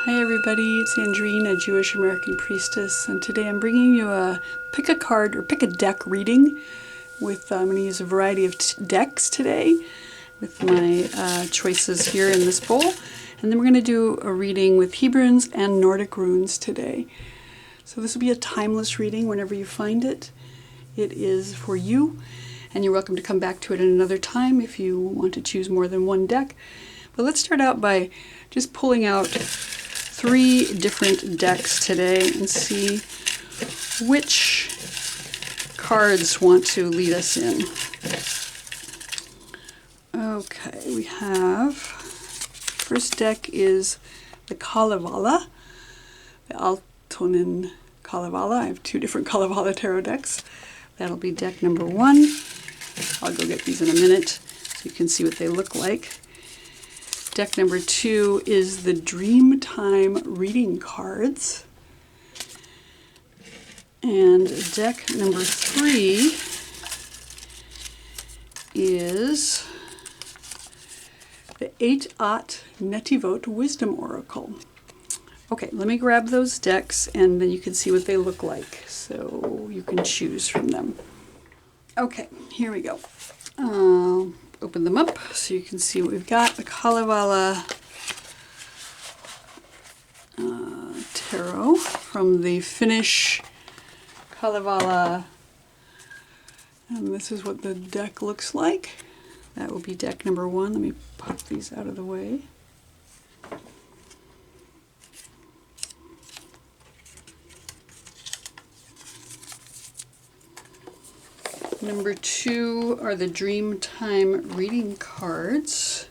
Hi everybody, it's Andrine, a Jewish American priestess, and today I'm bringing you a pick a card or pick a deck reading with, I'm going to use a variety of decks today with my choices here in this bowl. And then we're going to do a reading with Hebrunes and Nordic runes today. So this will be a timeless reading whenever you find it. It is for you, and you're welcome to come back to it at another time if you want to choose more than one deck. But let's start out by just pulling out 3 different decks today and see which cards want to lead us in. Okay, we have, first deck is the Kalevala, the Altonen Kalevala. I have 2 different Kalevala Tarot decks. That'll be deck number 1. I'll go get these in a minute so you can see what they look like. Deck number 2 is the DreamTime reading cards. And deck number 3 is the Netivot Wisdom Oracle. Okay, let me grab those decks and then you can see what they look like, so you can choose from them. Okay, here we go. Open them up so you can see what we've got. The Kalevala Tarot from the Finnish Kalevala, and this is what the deck looks like. That will be deck number 1. Let me pop these out of the way. Number 2 are the DreamTime reading cards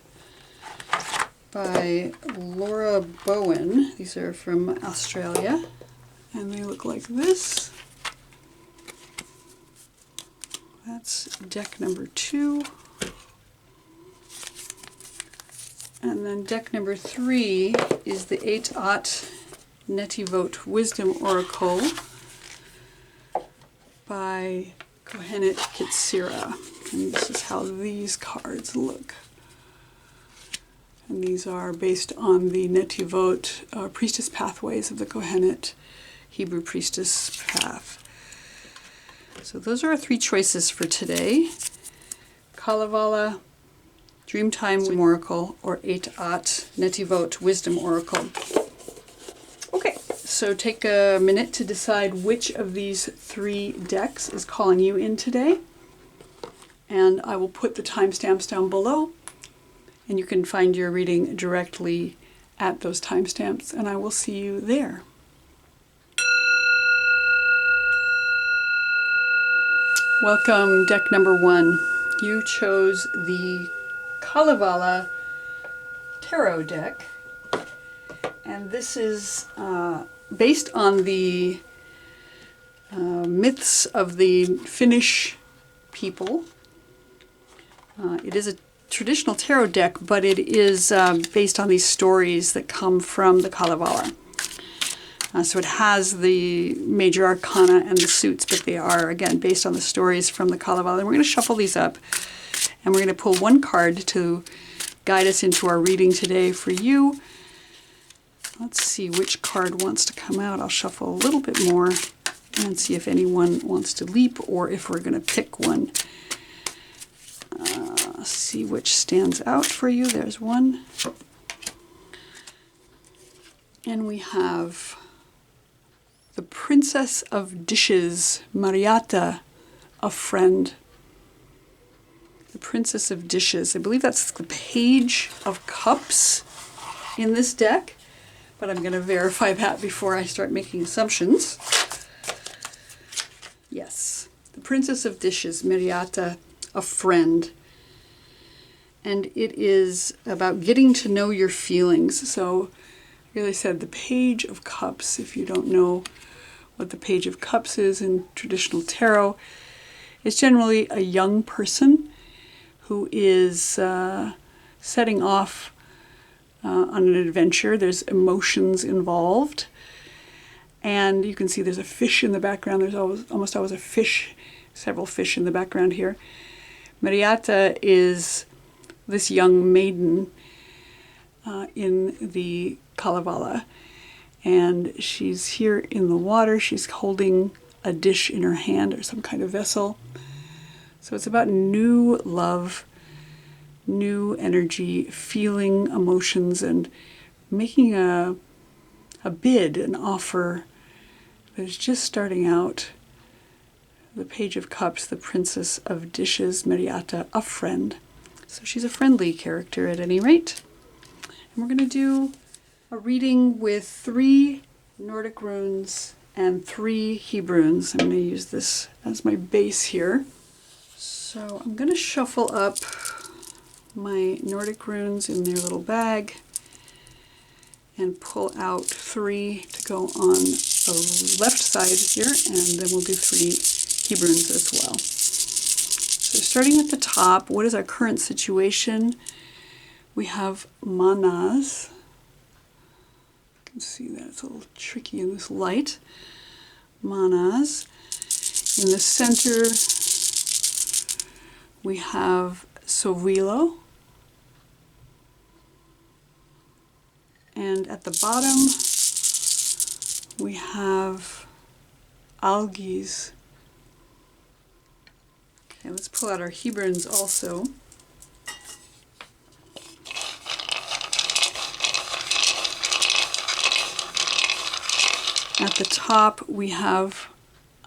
by Laura Bowen. These are from Australia, and they look like this. That's deck number 2. And then deck number 3 is the Netivot Wisdom Oracle by Kohenet Kitsira, and this is how these cards look. And these are based on the Netivot priestess pathways of the Kohenet Hebrew priestess path. So those are our 3 choices for today: Kalevala, DreamTime Oracle, or Netivot Wisdom Oracle. Okay, so take a minute to decide which of these 3 decks is calling you in today. And I will put the timestamps down below, and you can find your reading directly at those timestamps, and I will see you there. Welcome, deck number 1. You chose the Kalevala Tarot deck, and this is based on the myths of the Finnish people. It is a traditional tarot deck, but it is based on these stories that come from the Kalevala. So it has the major arcana and the suits, but they are, again, based on the stories from the Kalevala. And we're going to shuffle these up, and we're going to pull one card to guide us into our reading today for you. Let's see which card wants to come out. I'll shuffle a little bit more and see if anyone wants to leap or if we're going to pick one. See which stands out for you. There's one. And we have the Princess of Dishes, Marietta, a friend. The Princess of Dishes. I believe that's the Page of Cups in this deck, but I'm going to verify that before I start making assumptions. Yes, the Princess of Dishes, Marietta, a friend. And it is about getting to know your feelings. So, as I said, the Page of Cups, if you don't know what the Page of Cups is in traditional tarot, it's generally a young person who is setting off on an adventure. There's emotions involved. And you can see there's a fish in the background. There's almost always a fish, several fish in the background here. Marietta is this young maiden in the Kalevala. And she's here in the water. She's holding a dish in her hand or some kind of vessel. So it's about new love, new energy, feeling emotions, and making a bid, an offer that is just starting out. The Page of Cups, the Princess of Dishes, Mariata, a friend. So she's a friendly character at any rate. And we're going to do a reading with 3 Nordic runes and 3 Hebrunes. I'm going to use this as my base here. So I'm going to shuffle up my Nordic runes in their little bag and pull out 3 to go on the left side here, and then we'll do 3 Hebrunes as well. So starting at the top, what is our current situation? We have manas. You can see that it's a little tricky in this light. Manas. In the center, we have Sovilo. And at the bottom, we have Algis. Okay, let's pull out our Hebrunes also. At the top, we have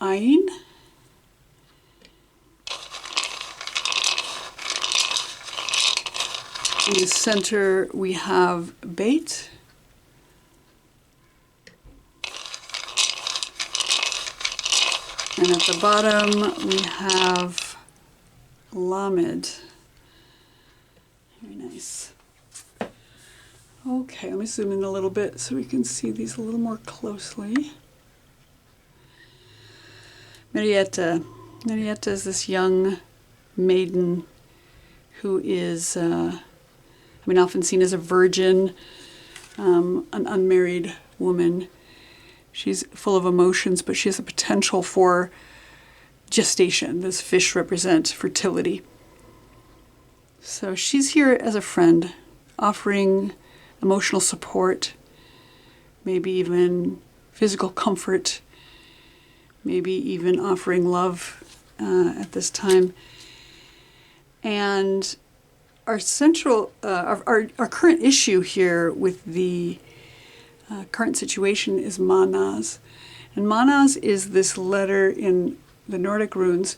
Ain. In the center, we have Beit. And at the bottom, we have Lamed. Very nice. Okay, let me zoom in a little bit so we can see these a little more closely. Marietta. Marietta is this young maiden who is, often seen as a virgin, an unmarried woman. She's full of emotions, but she has a potential for gestation. Those fish represent fertility. So she's here as a friend, offering emotional support, maybe even physical comfort, maybe even offering love at this time. And our central, our current issue here with the current situation is manas. And manas is this letter in the Nordic runes,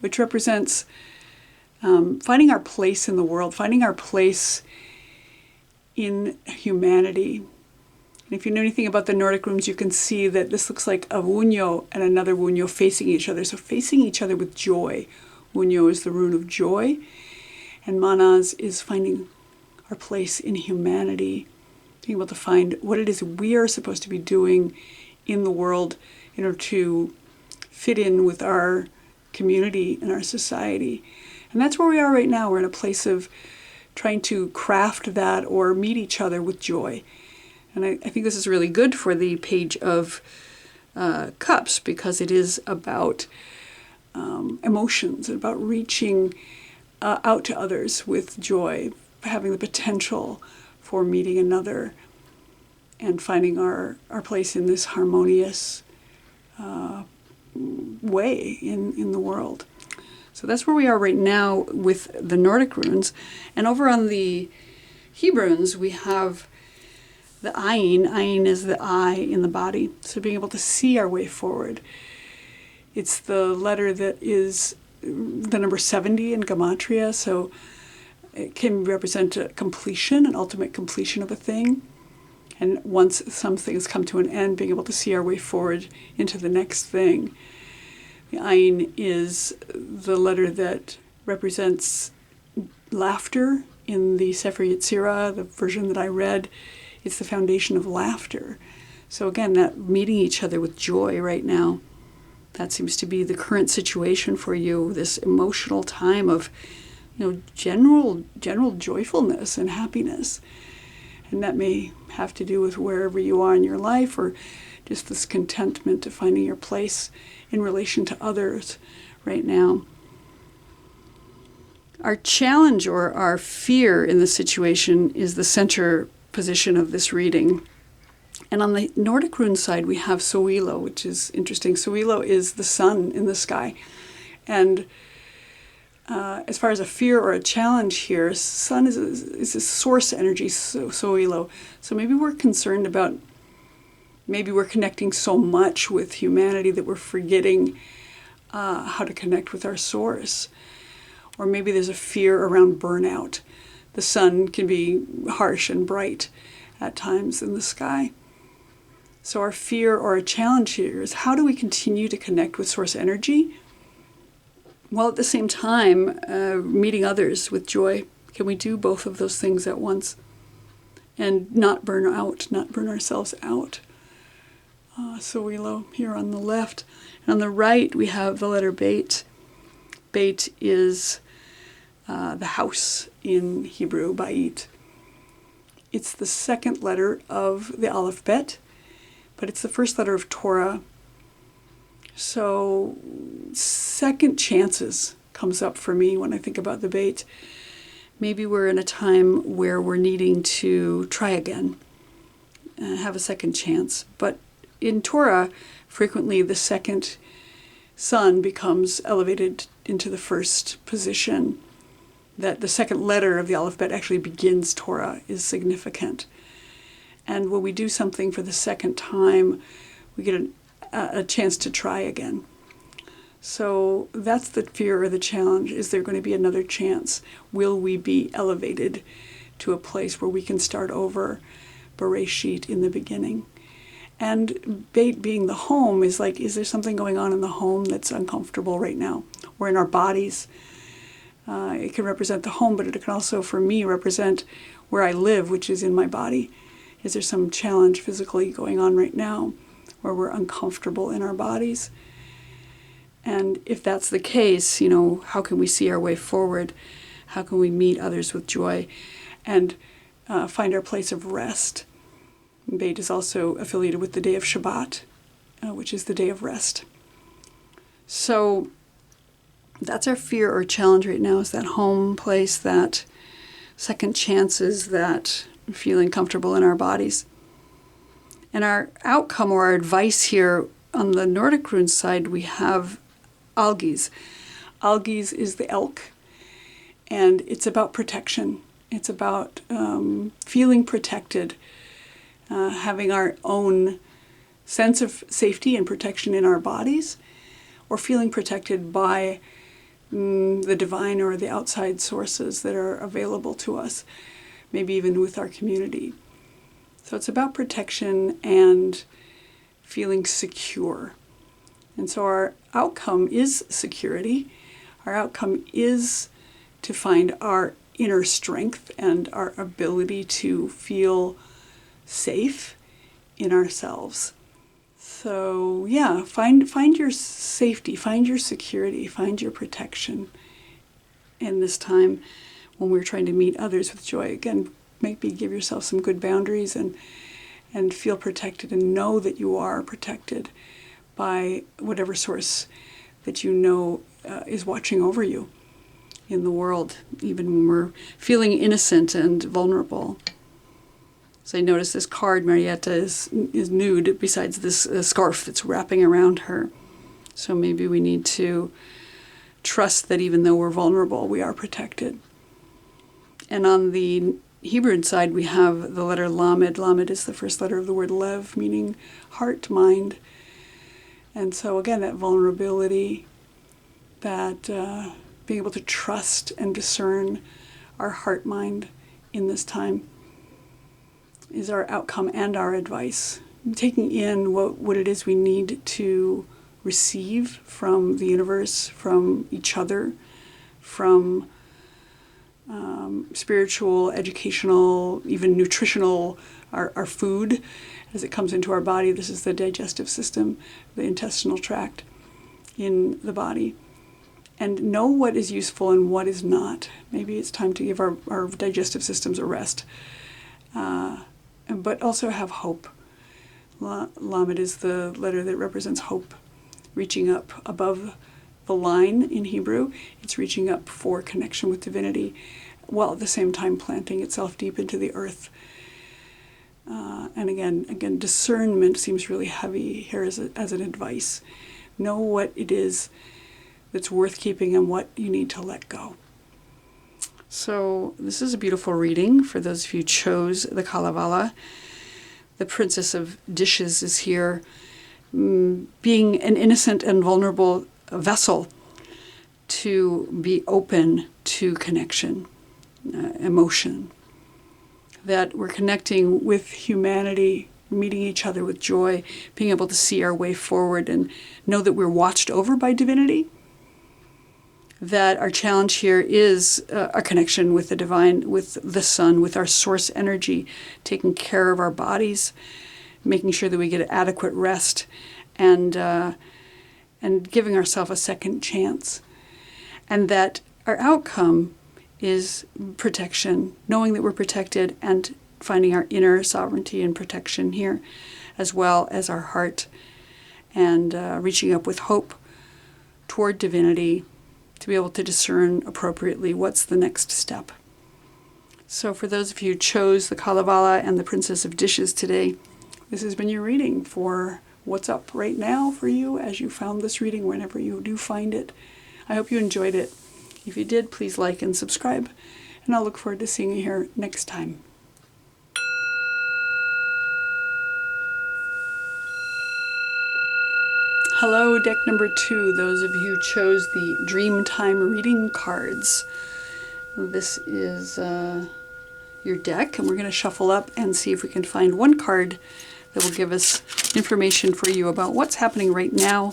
which represents finding our place in the world, finding our place in humanity. And if you know anything about the Nordic runes, you can see that this looks like a wunjo and another wunjo facing each other. So facing each other with joy. Wunjo is the rune of joy, and manas is finding our place in humanity, being able to find what it is we are supposed to be doing in the world in order to fit in with our community and our society. And that's where we are right now. We're in a place of trying to craft that or meet each other with joy. And I think this is really good for the Page of Cups, because it is about emotions, about reaching out to others with joy, having the potential for meeting another and finding our place in this harmonious way in the world. So that's where we are right now with the Nordic runes. And over on the Hebrunes, we have the Ain. Ain is the eye in the body. So being able to see our way forward. It's the letter that is the number 70 in Gematria. So it can represent a completion, an ultimate completion of a thing. And once some things come to an end, being able to see our way forward into the next thing. The Ain is the letter that represents laughter in the Sefer Yetzirah, the version that I read. It's the foundation of laughter. So again, that meeting each other with joy right now, that seems to be the current situation for you, this emotional time of, general joyfulness and happiness. And that may have to do with wherever you are in your life, or just this contentment of finding your place in relation to others right now. Our challenge or our fear in this situation is the center position of this reading. And on the Nordic rune side, we have Soilo, which is interesting. Soilo is the sun in the sky. And as far as a fear or a challenge here, sun is a source energy, Soilo. So maybe we're concerned about, maybe we're connecting so much with humanity that we're forgetting how to connect with our source. Or maybe there's a fear around burnout. The sun can be harsh and bright at times in the sky. So our fear or a challenge here is, how do we continue to connect with source energy while at the same time meeting others with joy? Can we do both of those things at once and not burn out, not burn ourselves out? Soilo here on the left. And on the right, we have the letter Beit. Beit is the house in Hebrew, Bait. It's the second letter of the alphabet, but it's the first letter of Torah. So second chances comes up for me when I think about the Beit. Maybe we're in a time where we're needing to try again, have a second chance. But in Torah, frequently the second sun becomes elevated into the first position. That the second letter of the alphabet actually begins Torah is significant. And when we do something for the second time, we get a chance to try again. So that's the fear or the challenge. Is there going to be another chance? Will we be elevated to a place where we can start over, Bereshit, in the beginning? And Beit being the home is like, is there something going on in the home that's uncomfortable right now? Or in our bodies? It can represent the home, but it can also, for me, represent where I live, which is in my body. Is there some challenge physically going on right now where we're uncomfortable in our bodies? And if that's the case, how can we see our way forward? How can we meet others with joy and find our place of rest? Beit is also affiliated with the day of Shabbat, which is the day of rest. So that's our fear or challenge right now, is that home place, that second chances, that feeling comfortable in our bodies. And our outcome or our advice here on the Nordic rune side, we have Algiz. Algiz is the elk, and it's about protection. It's about feeling protected, having our own sense of safety and protection in our bodies, or feeling protected by the divine or the outside sources that are available to us, maybe even with our community. So it's about protection and feeling secure. And so our outcome is security. Our outcome is to find our inner strength and our ability to feel safe in ourselves. So yeah, find your safety, find your security, find your protection in this time when we're trying to meet others with joy. Again, maybe give yourself some good boundaries and feel protected and know that you are protected by whatever source that you know is watching over you in the world, even when we're feeling innocent and vulnerable. So I notice this card, Marietta, is nude besides this scarf that's wrapping around her. So maybe we need to trust that even though we're vulnerable, we are protected. And on the Hebrew side, we have the letter Lamed. Lamed is the first letter of the word Lev, meaning heart, mind. And so again, that vulnerability, that being able to trust and discern our heart, mind in this time is our outcome and our advice. Taking in what it is we need to receive from the universe, from each other, from spiritual, educational, even nutritional, our food as it comes into our body. This is the digestive system, the intestinal tract in the body. And know what is useful and what is not. Maybe it's time to give our digestive systems a rest. But also have hope. Lamed is the letter that represents hope, reaching up above the line in Hebrew. It's reaching up for connection with divinity, while at the same time planting itself deep into the earth And again, discernment seems really heavy here as an advice. Know what it is that's worth keeping and what you need to let go. So this is a beautiful reading for those of you who chose the Kalevala. The Princess of Dishes is here, being an innocent and vulnerable vessel to be open to connection, emotion. That we're connecting with humanity, meeting each other with joy, being able to see our way forward and know that we're watched over by divinity. That our challenge here is our connection with the divine, with the sun, with our source energy, taking care of our bodies, making sure that we get adequate rest, and giving ourselves a second chance. And that our outcome is protection, knowing that we're protected and finding our inner sovereignty and protection here, as well as our heart, and reaching up with hope toward divinity, to be able to discern appropriately what's the next step. So for those of you who chose the Kalevala and the Princess of Dishes today, this has been your reading for what's up right now for you as you found this reading, whenever you do find it. I hope you enjoyed it. If you did, please like and subscribe, and I'll look forward to seeing you here next time. Hello, deck number 2, those of you who chose the DreamTime reading cards. This is your deck, and we're going to shuffle up and see if we can find one card that will give us information for you about what's happening right now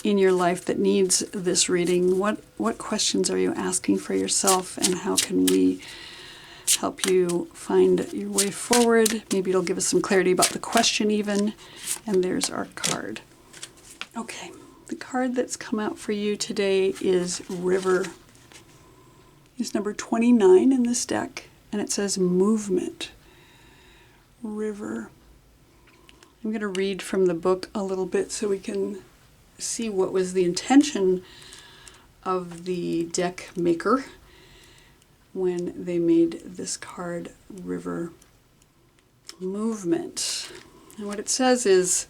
in your life that needs this reading. What questions are you asking for yourself, and how can we help you find your way forward? Maybe it'll give us some clarity about the question even. And there's our card. Okay, the card that's come out for you today is River. It's number 29 in this deck, and it says movement. River. I'm going to read from the book a little bit so we can see what was the intention of the deck maker when they made this card, River. Movement. And what it says is,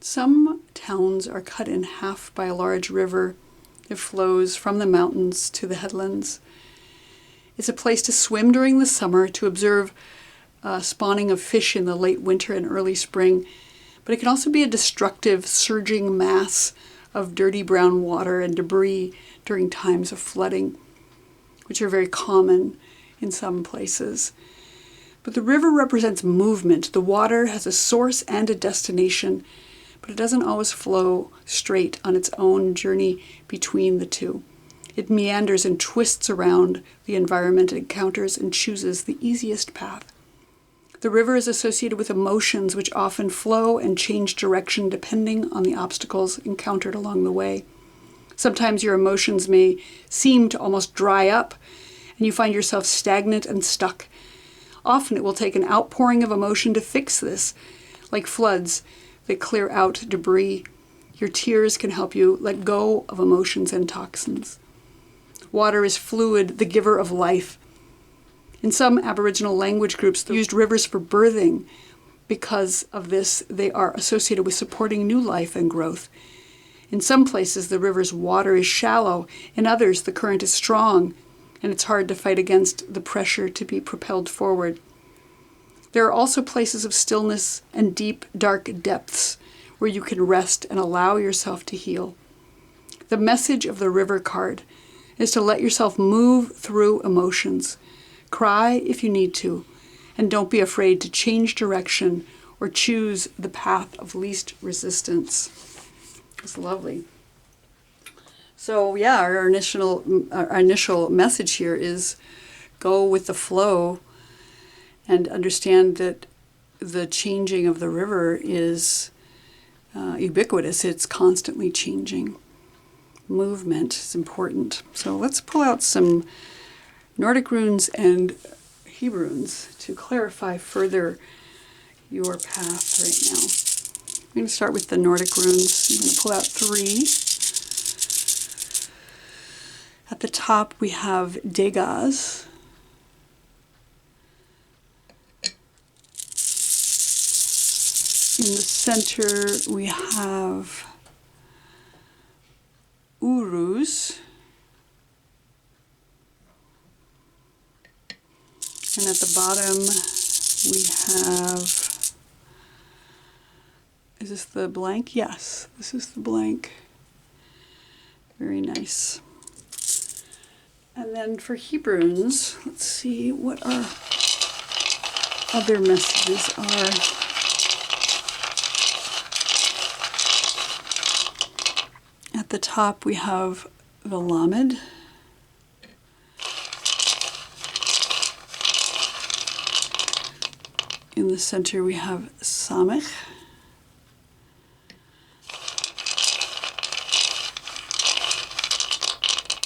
some towns are cut in half by a large river that flows from the mountains to the headlands. It's a place to swim during the summer, to observe spawning of fish in the late winter and early spring, but it can also be a destructive, surging mass of dirty brown water and debris during times of flooding, which are very common in some places. But the river represents movement. The water has a source and a destination, but it doesn't always flow straight on its own journey between the two. It meanders and twists around the environment it encounters and chooses the easiest path. The river is associated with emotions which often flow and change direction depending on the obstacles encountered along the way. Sometimes your emotions may seem to almost dry up, and you find yourself stagnant and stuck. Often it will take an outpouring of emotion to fix this, like floods that clear out debris. Your tears can help you let go of emotions and toxins. Water is fluid, the giver of life. In some Aboriginal language groups, they used rivers for birthing. Because of this, they are associated with supporting new life and growth. In some places, the river's water is shallow. In others, the current is strong, and it's hard to fight against the pressure to be propelled forward. There are also places of stillness and deep, dark depths where you can rest and allow yourself to heal. The message of the river card is to let yourself move through emotions. Cry if you need to, and don't be afraid to change direction or choose the path of least resistance. It's lovely. So yeah, our initial message here is go with the flow and understand that the changing of the river is ubiquitous. It's constantly changing. Movement is important. So let's pull out some Nordic runes and Hebrunes to clarify further your path right now. I'm going to start with the Nordic runes. I'm going to pull out 3. At the top we have Degas, In the center we have Urus. And at the bottom we have, is this the blank? Yes, this is the blank. Very nice. And then for Hebrunes, let's see what our other messages are. At the top we have the Lamed. In the center we have Samech.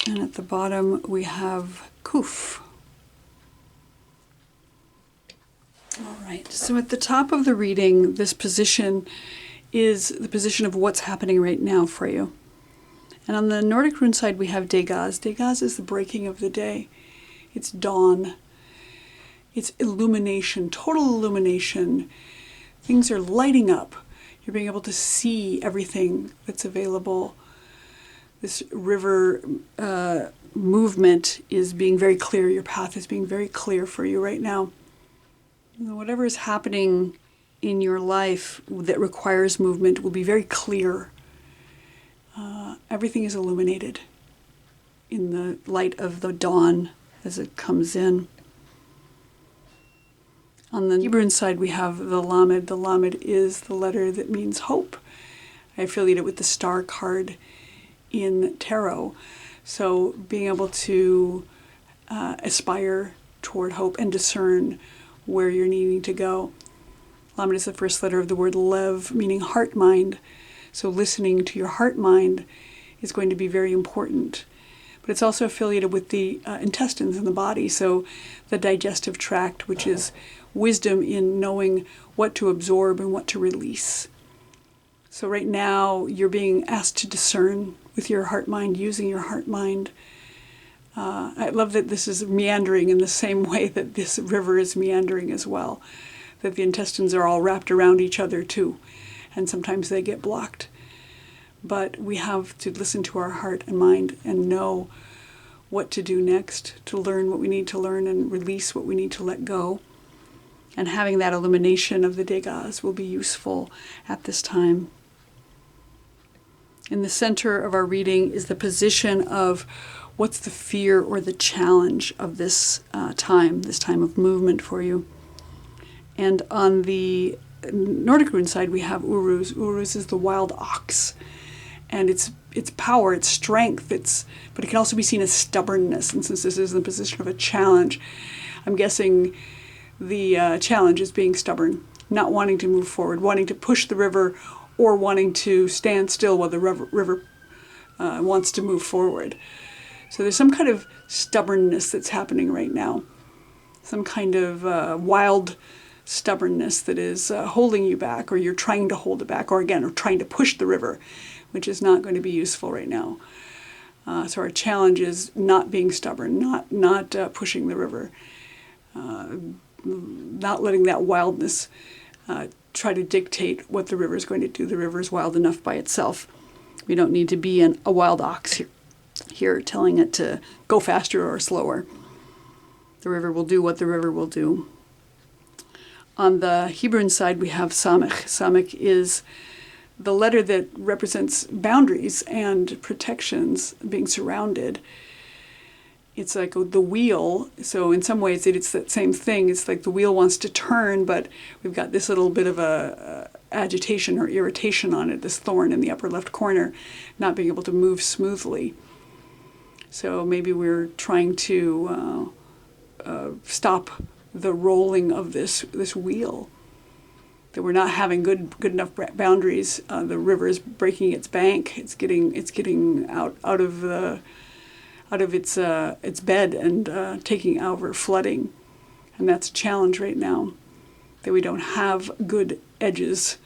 And at the bottom we have Kuf. All right, so at the top of the reading, this position is the position of what's happening right now for you. And on the Nordic rune side we have Degaz. Degaz is the breaking of the day. It's dawn. It's illumination, total illumination. Things are lighting up. You're being able to see everything that's available. This river movement is being very clear. Your path is being very clear for you right now. Whatever is happening in your life that requires movement will be very clear. Everything is illuminated in the light of the dawn as it comes in. On the Hebrew side we have the Lamed. The Lamed is the letter that means hope. I affiliate it with the star card in tarot. So being able to aspire toward hope and discern where you're needing to go. Lamed is the first letter of the word lev, meaning heart mind. So listening to your heart mind is going to be very important. But it's also affiliated with the intestines in the body. So the digestive tract, which is wisdom in knowing what to absorb and what to release. So right now you're being asked to discern with your heart mind, using your heart mind. I love that this is meandering in the same way that this river is meandering as well. That the intestines are all wrapped around each other too. And sometimes they get blocked. But we have to listen to our heart and mind and know what to do next, to learn what we need to learn and release what we need to let go. And having that illumination of the Degaz will be useful at this time. In the center of our reading is the position of what's the fear or the challenge of this time of movement for you. And on the Nordic rune side we have Uruz. Uruz is the wild ox. And it's power, it's strength, but it can also be seen as stubbornness. And since this is in the position of a challenge, I'm guessing the challenge is being stubborn, not wanting to move forward, wanting to push the river, or wanting to stand still while the river wants to move forward. So there's some kind of stubbornness that's happening right now, some kind of wild stubbornness that is holding you back, or you're trying to hold it back, or trying to push the river, which is not going to be useful right now. So our challenge is not being stubborn, not pushing the river, not letting that wildness try to dictate what the river is going to do. The river is wild enough by itself. We don't need to be a wild ox here telling it to go faster or slower. The river will do what the river will do. On the Hebrew side we have Samech. Samech is the letter that represents boundaries and protections, being surrounded. It's like the wheel. So in some ways it's that same thing. It's like the wheel wants to turn, but we've got this little bit of a agitation or irritation on it, this thorn in the upper left corner, not being able to move smoothly. So maybe we're trying to stop the rolling of this wheel. That we're not having good enough boundaries. The river is breaking its bank. It's getting out of its bed and taking over, flooding, and that's a challenge right now. That we don't have good edges,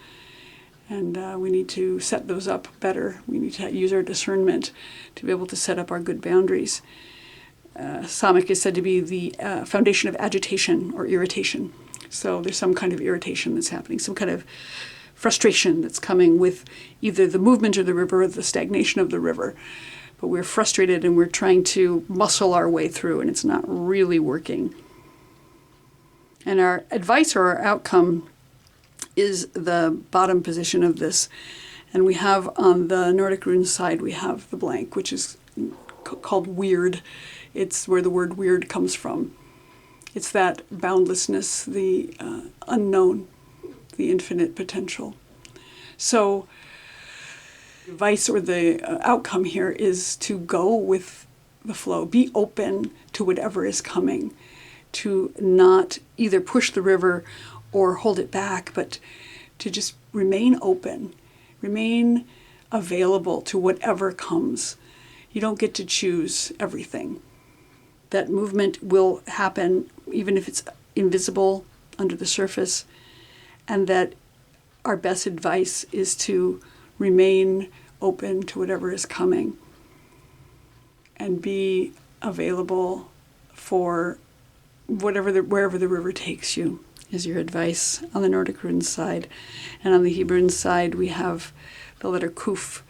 and we need to set those up better. We need to use our discernment to be able to set up our good boundaries. Samech is said to be the foundation of agitation or irritation. So there's some kind of irritation that's happening, some kind of frustration that's coming with either the movement of the river or the stagnation of the river. But we're frustrated and we're trying to muscle our way through, and it's not really working. And our advice or our outcome is the bottom position of this. And we have on the Nordic rune side, we have the blank, which is called weird. It's where the word weird comes from. It's that boundlessness, the unknown, the infinite potential. So the advice or the outcome here is to go with the flow. Be open to whatever is coming, to not either push the river or hold it back, but to just remain open, remain available to whatever comes. You don't get to choose everything. That movement will happen even if it's invisible under the surface, and that our best advice is to remain open to whatever is coming and be available for wherever the river takes you, is your advice on the Nordic rune side. And on the Hebrews side, we have the letter Kuf.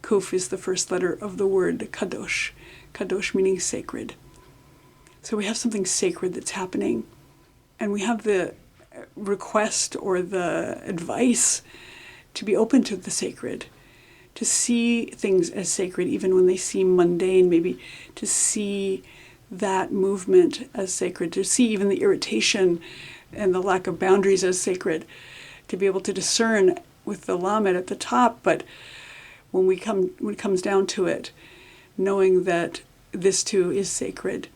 Kuf is the first letter of the word Kadosh. Kadosh meaning sacred. So we have something sacred that's happening. And we have the request or the advice to be open to the sacred, to see things as sacred even when they seem mundane, maybe to see that movement as sacred, to see even the irritation and the lack of boundaries as sacred, to be able to discern with the Lamed at the top, but when it comes down to it, knowing that this too is sacred,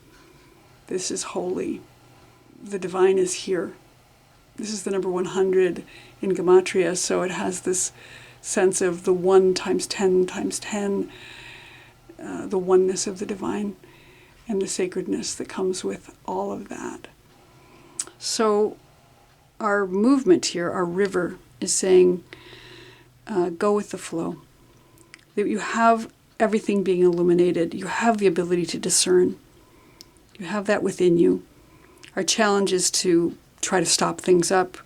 this is holy, the divine is here. This is the number 100 in Gematria, so it has this sense of the 1 times 10 times 10, the oneness of the divine and the sacredness that comes with all of that. So our movement here, our river, is saying, go with the flow. That you have everything being illuminated. You have the ability to discern. You have that within you. Our challenge is to try to stop things up,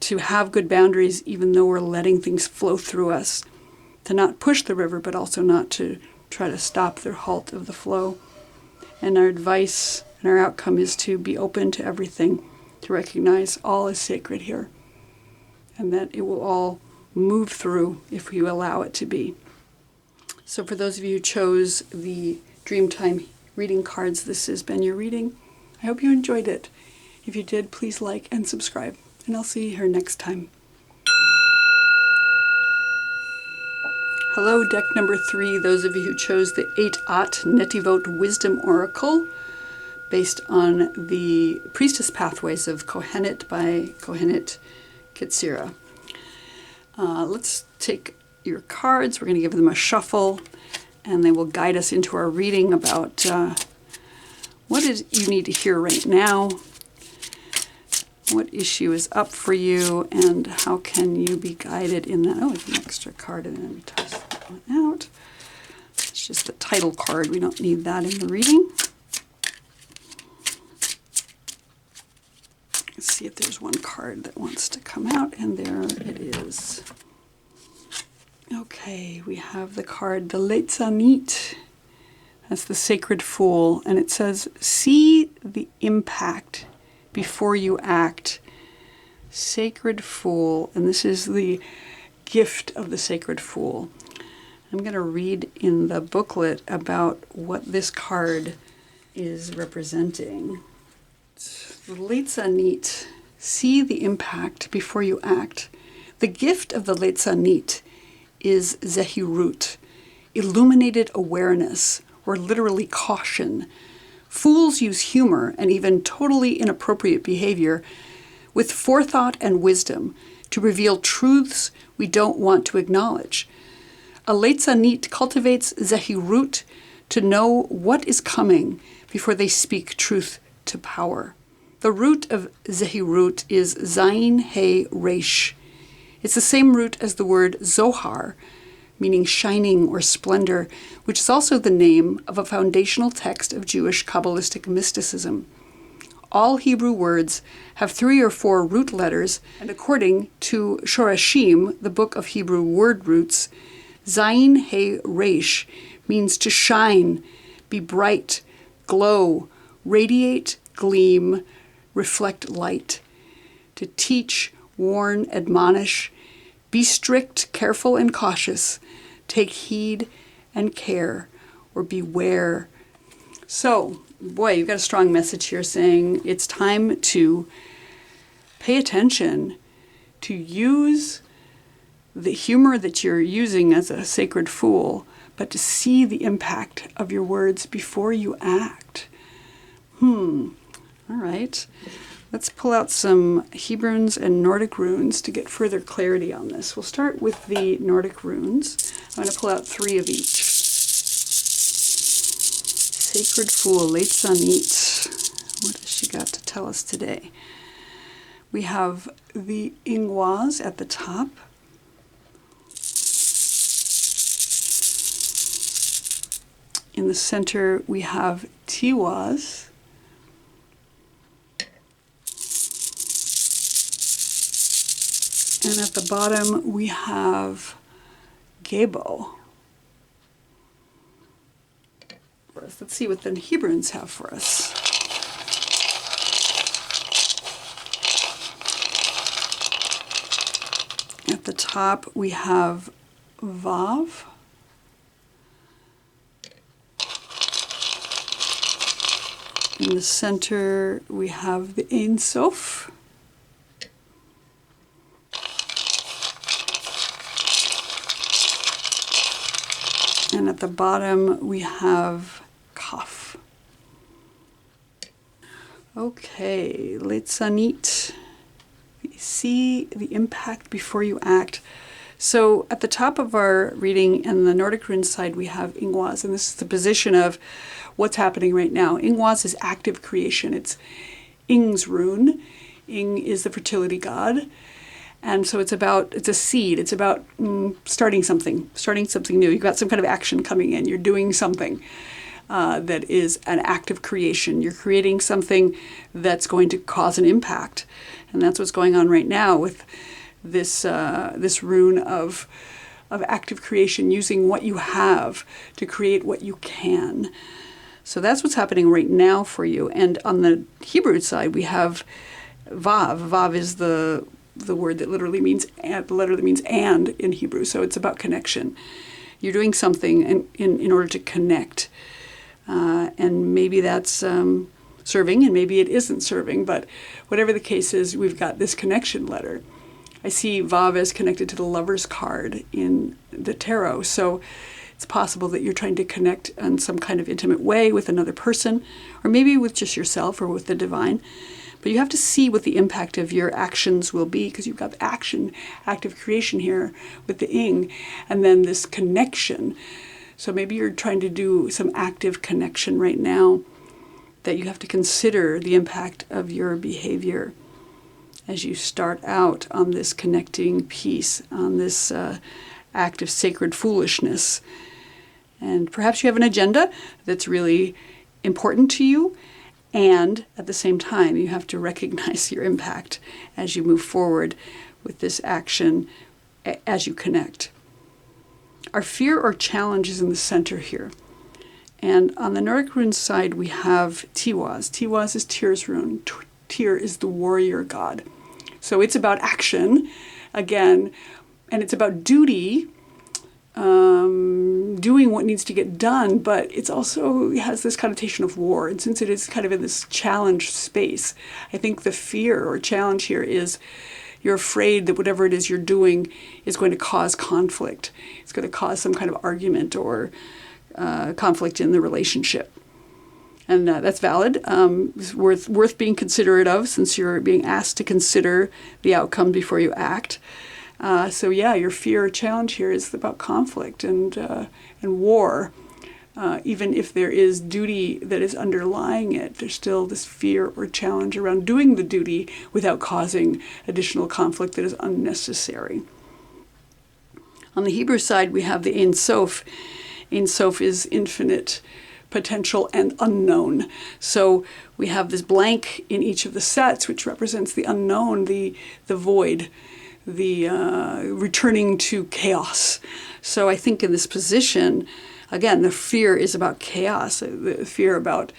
to have good boundaries even though we're letting things flow through us, to not push the river, but also not to try to stop the halt of the flow. And our advice and our outcome is to be open to everything, to recognize all is sacred here, and that it will all move through if you allow it to be. So for those of you who chose the DreamTime reading cards, this has been your reading. I hope you enjoyed it. If you did, please like and subscribe, and I'll see you here next time. Hello, deck number 3, those of you who chose the 8-At Netivot Wisdom Oracle, based on the Priestess Pathways of Kohenet by Kohenet Kitsira. Let's take your cards. We're going to give them a shuffle, and they will guide us into our reading about what is you need to hear right now, what issue is up for you, and how can you be guided in that. Oh, there's an extra card, and then we toss that one out. It's just the title card. We don't need that in the reading. Let's see if there's one card that wants to come out, and there it is. Okay, we have the card, the Leitzanit. That's the Sacred Fool, and it says, see the impact before you act. Sacred Fool, and this is the gift of the Sacred Fool. I'm going to read in the booklet about what this card is representing. The Leitzanit, see the impact before you act. The gift of the Leitzanit is Zehirut, illuminated awareness, or literally caution. Fools use humor and even totally inappropriate behavior with forethought and wisdom to reveal truths we don't want to acknowledge. A Leitzanit cultivates Zehirut to know what is coming before they speak truth to power. The root of Zehirut is Zayin He Resh. It's the same root as the word Zohar, meaning shining or splendor, which is also the name of a foundational text of Jewish Kabbalistic mysticism. All Hebrew words have 3 or 4 root letters, and according to Shorashim, the book of Hebrew word roots, Zayin He Resh means to shine, be bright, glow, radiate, gleam, reflect light, to teach, warn, admonish, be strict, careful, and cautious, take heed and care, or beware. So, boy, you've got a strong message here saying it's time to pay attention, to use the humor that you're using as a sacred fool, but to see the impact of your words before you act. All right. Let's pull out some Hebrunes and Nordic runes to get further clarity on this. We'll start with the Nordic runes. I'm going to pull out 3 of each. Sacred Fool, Leitzanit. What has she got to tell us today? We have the Ingwaz at the top. In the center, we have Tiwaz. And at the bottom, we have Gebo. Let's see what the Hebrunes have for us. At the top, we have Vav. In the center, we have the Ein Sof. And at the bottom, we have Kaf. Okay, Leitzanit. See the impact before you act. So at the top of our reading in the Nordic rune side, we have Ingwaz, and this is the position of what's happening right now. Ingwaz is active creation. It's Ing's rune. Ing is the fertility god. And so it's a seed. It's about starting something new. You've got some kind of action coming in. You're doing something that is an active creation. You're creating something that's going to cause an impact. And that's what's going on right now with this rune of active creation, using what you have to create what you can. So that's what's happening right now for you. And on the Hebrew side, we have Vav. Vav is the word that literally means and in Hebrew. So it's about connection. You're doing something in order to connect. And maybe that's serving, and maybe it isn't serving. But whatever the case is, we've got this connection letter. I see Vav as connected to the Lover's card in the tarot. So it's possible that you're trying to connect in some kind of intimate way with another person, or maybe with just yourself or with the divine. But you have to see what the impact of your actions will be, because you've got action, active creation here with the Ing, and then this connection. So maybe you're trying to do some active connection right now that you have to consider the impact of your behavior as you start out on this connecting piece, on this act of sacred foolishness. And perhaps you have an agenda that's really important to you, and at the same time, you have to recognize your impact as you move forward with this action as you connect. Our fear or challenge is in the center here. And on the Nordic rune side, we have Tiwaz. Tiwaz is Tyr's rune. Tyr is the warrior god. So it's about action, again, and it's about duty, doing what needs to get done, but it's also has this connotation of war. And since it is kind of in this challenge space, I think the fear or challenge here is you're afraid that whatever it is you're doing is going to cause conflict. It's going to cause some kind of argument or conflict in the relationship. And that's valid. It's worth being considerate of, since you're being asked to consider the outcome before you act. So yeah, your fear or challenge here is about conflict and war. Even if there is duty that is underlying it, there's still this fear or challenge around doing the duty without causing additional conflict that is unnecessary. On the Hebrew side, we have the Ein Sof. Ein Sof is infinite potential, and unknown. So we have this blank in each of the sets, which represents the unknown, the void, the returning to chaos. So I think in this position, again, the fear is about chaos, the fear about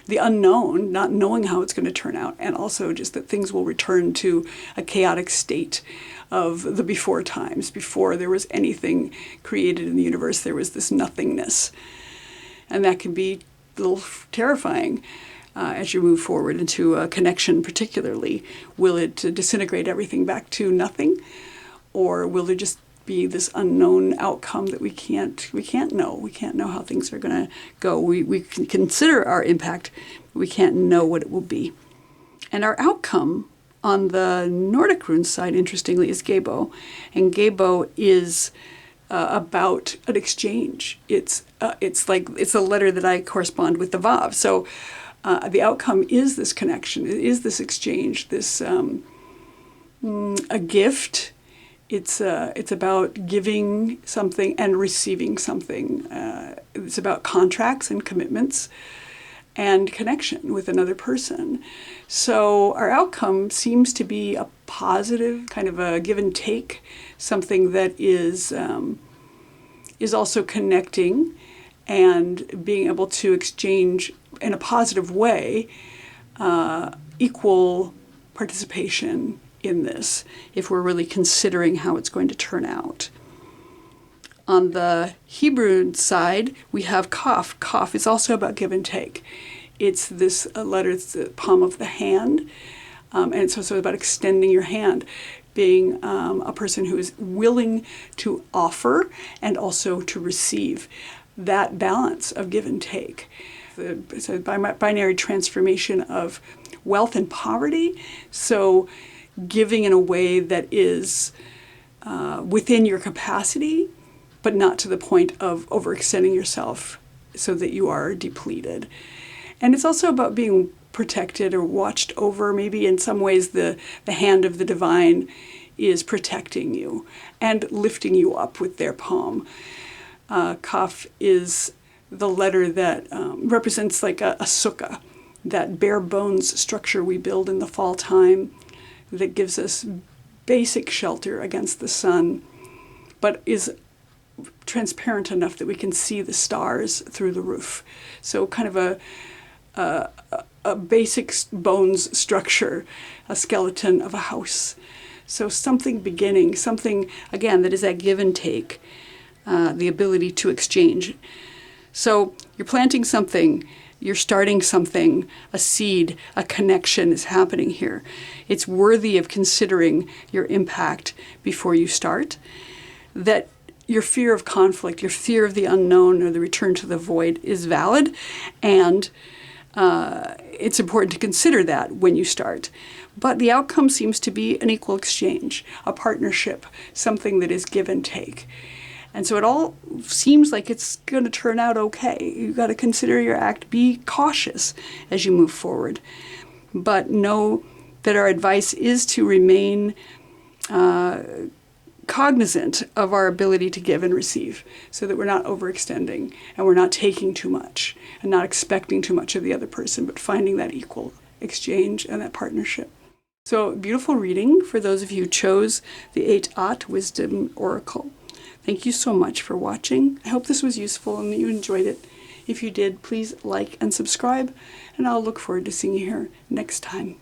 the unknown, not knowing how it's going to turn out, and also just that things will return to a chaotic state of the before times. Before there was anything created in the universe, there was this nothingness. And that can be a little terrifying as you move forward into a connection particularly. Will it disintegrate everything back to nothing? Or will there just be this unknown outcome that we can't know? We can't know how things are going to go. We can consider our impact, but we can't know what it will be. And our outcome on the Nordic rune side, interestingly, is Gebo. And Gebo is about an exchange. It's a letter that I correspond with the Vav. So the outcome is this connection. It is this exchange, this a gift. It's about giving something and receiving something. It's about contracts and commitments and connection with another person. So our outcome seems to be a positive, kind of a give and take, something that is also connecting and being able to exchange in a positive way, equal participation in this, if we're really considering how it's going to turn out. On the Hebrew side, we have Kaf. Kaf is also about give and take. It's this letter, it's the palm of the hand, and it's also about extending your hand, being a person who is willing to offer and also to receive. That balance of give and take. It's a binary transformation of wealth and poverty. So giving in a way that is within your capacity, but not to the point of overextending yourself so that you are depleted. And it's also about being protected or watched over. Maybe in some ways the hand of the divine is protecting you and lifting you up with their palm. Kaf is the letter that represents like a sukkah, that bare bones structure we build in the fall time that gives us basic shelter against the sun, but is transparent enough that we can see the stars through the roof. So kind of a basic bones structure, a skeleton of a house. So something beginning, something, again, that is that give and take, the ability to exchange. So you're planting something, you're starting something, a seed, a connection is happening here. It's worthy of considering your impact before you start. That your fear of conflict, your fear of the unknown or the return to the void is valid, and it's important to consider that when you start. But the outcome seems to be an equal exchange, a partnership, something that is give and take. And so it all seems like it's going to turn out okay. You've got to consider your act. Be cautious as you move forward. But know that our advice is to remain cognizant of our ability to give and receive, so that we're not overextending and we're not taking too much and not expecting too much of the other person, but finding that equal exchange and that partnership. So beautiful reading for those of you who chose the 8-At Wisdom Oracle. Thank you so much for watching. I hope this was useful and that you enjoyed it. If you did, please like and subscribe, and I'll look forward to seeing you here next time.